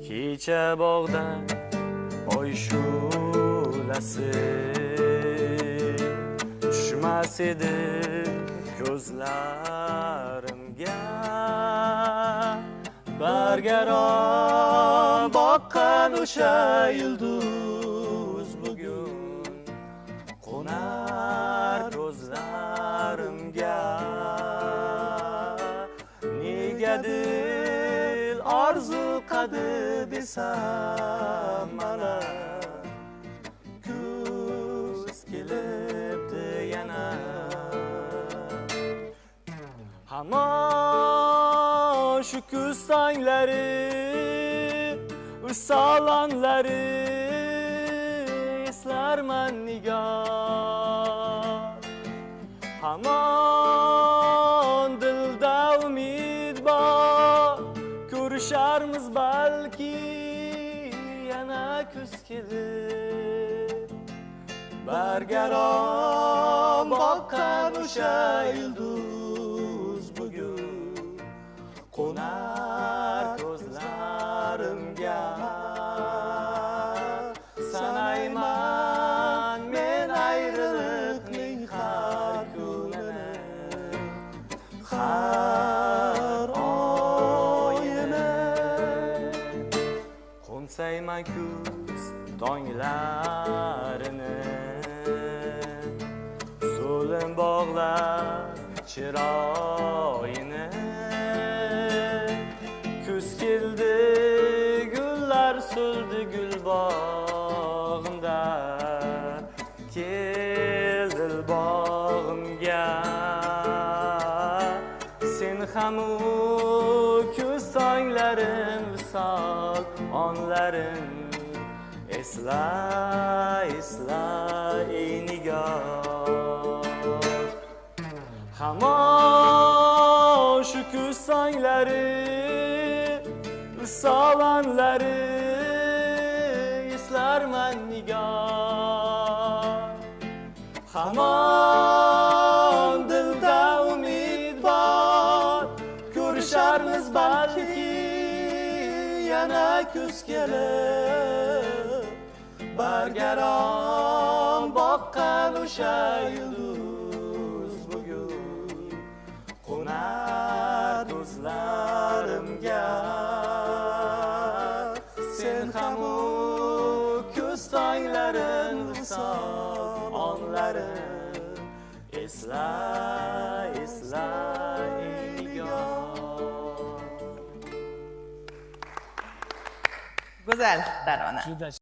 kecha bog'da oy shu'lasi tushmas edi ko'zlarimga, bargaron boqqan o'sha yulduz bugun qo'nar ko'zlarimga. Negadir orzu qadi desam mana kuz kelibdi yana. Hamon shu kuz songlari, usalonlari eslarman nigor. Hamon dilda umid bor, ko'risharmiz balki yana kuz kelib. Bargaron boqqan o'sha yulduz bugun qo'nar ko'zlarimga. Sanayman men ayriliqning har kunini, har oyini. Qo'nsayman kuz tonglarini, so'lim bog'lar chiroyini. Kuz keldi, gullar so'ldi gul bog'imda, keldi bog'imga. Sen ham u kuz tonglarim, visol onlarim esla, esla ey nigor. Hamon shu kuz songlari, salonlari eslarman nigor. Hamon dilda umid bor, ko'risharmiz balki yana kuz kelib. Bargaron boqqan o'sha yulduz bugun qo'nar ko'zlarimga. Sen ham u kuz tonglarin, visol onlarin esla, esla ey nigor. Go'zal, Tarona.